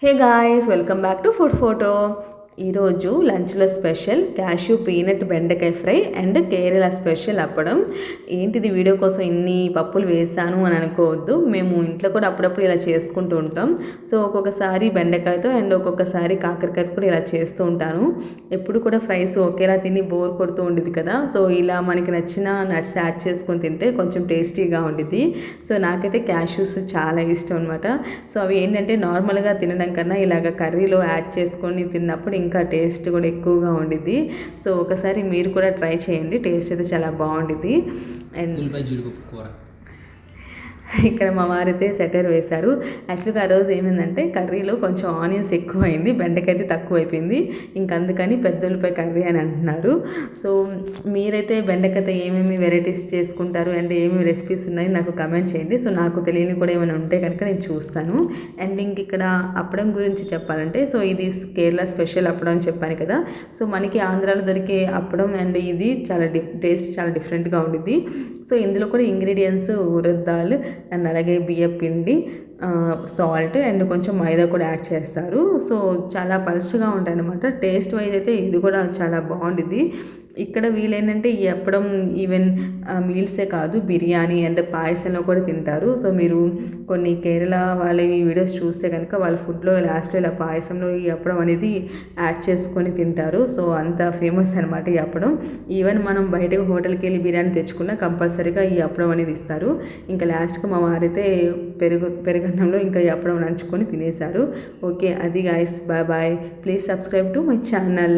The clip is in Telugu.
Hey guys, welcome back to food photo. ఈరోజు లంచ్లో స్పెషల్ క్యాష్యూ పీనట్ బెండకాయ ఫ్రై అండ్ కేరళ స్పెషల్ అప్పడం. ఏంటిది వీడియో కోసం ఇన్ని పప్పులు వేసాను అని అనుకోవద్దు. మేము ఇంట్లో కూడా అప్పుడప్పుడు ఇలా చేసుకుంటూ ఉంటాం. సో ఒక్కొక్కసారి బెండకాయతో అండ్ ఒక్కొక్కసారి కాకరకాయతో కూడా ఇలా చేస్తూ ఉంటాను. ఎప్పుడు కూడా ఫ్రైస్ ఒకేలా తిని బోర్ కొడుతూ ఉండేది కదా. సో ఇలా మనకి నచ్చిన నట్స్ యాడ్ చేసుకొని తింటే కొంచెం టేస్టీగా ఉండేది. సో నాకైతే క్యాష్యూస్ చాలా ఇష్టం అనమాట. సో అవి ఏంటంటే నార్మల్గా తినడం కన్నా ఇలాగ కర్రీలో యాడ్ చేసుకొని తిన్నప్పుడు ఇంకా టేస్ట్ కూడా ఎక్కువగా ఉండిద్ది. సో ఒకసారి మీరు కూడా ట్రై చేయండి, టేస్ట్ అయితే చాలా బాగుండిద్ది. అండ్ ఇక్కడ మా వారైతే సెటర్ వేశారు. యాక్చువల్గా ఆ రోజు ఏమైందంటే కర్రీలో కొంచెం ఆనియన్స్ ఎక్కువ అయింది, బెండకాయ అయితే తక్కువ అయిపోయింది. ఇంక అందుకని పెద్ద ఉల్లిపాయ కర్రీ అని అంటున్నారు. సో మీరైతే బెండకాయతో ఏమేమి వెరైటీస్ చేసుకుంటారు అండ్ ఏమేమి రెసిపీస్ ఉన్నాయి నాకు కమెంట్ చేయండి. సో నాకు తెలియని కూడా ఏమైనా ఉంటే కనుక నేను చూస్తాను. అండ్ ఇంక ఇక్కడ అప్పడం గురించి చెప్పాలంటే, సో ఇది కేరళ స్పెషల్ అప్పడం అని చెప్పాను కదా. సో మనకి ఆంధ్రాలో దొరికే అప్పడం అండ్ ఇది చాలా టేస్ట్ చాలా డిఫరెంట్గా ఉండిద్ది. సో ఇందులో కూడా ఇంగ్రీడియంట్స్ ఉరద్ దాల్ అండ్ అలాగే బియ్యం పిండి, సాల్ట్ అండ్ కొంచెం మైదా కూడా యాడ్ చేస్తారు. సో చాలా పలుచగా ఉంటాయి అన్నమాట. టేస్ట్ వైజ్ అయితే ఇది కూడా చాలా బాగుండిద్ది. ఇక్కడ వీళ్ళేంటంటే ఈ అప్పడం ఈవెన్ మీల్సే కాదు, బిర్యానీ అండ్ పాయసంలో కూడా తింటారు. సో మీరు కొన్ని కేరళ వాళ్ళ ఈ వీడియోస్ చూస్తే కనుక వాళ్ళ ఫుడ్లో లాస్ట్లో ఇలా పాయసంలో ఈ అప్పడం అనేది యాడ్ చేసుకొని తింటారు. సో అంత ఫేమస్ అనమాట ఈ అప్పడం. ఈవెన్ మనం బయటకు హోటల్కి వెళ్ళి బిర్యానీ తెచ్చుకున్నా కంపల్సరీగా ఈ అప్పడం అనేది ఇస్తారు. ఇంకా లాస్ట్కి మా వారైతే పెరుగన్నంలో ఇంకా ఈ అప్పడం నంచుకొని తినేశారు. ఓకే, అది guys, bye bye. Please subscribe to my channel.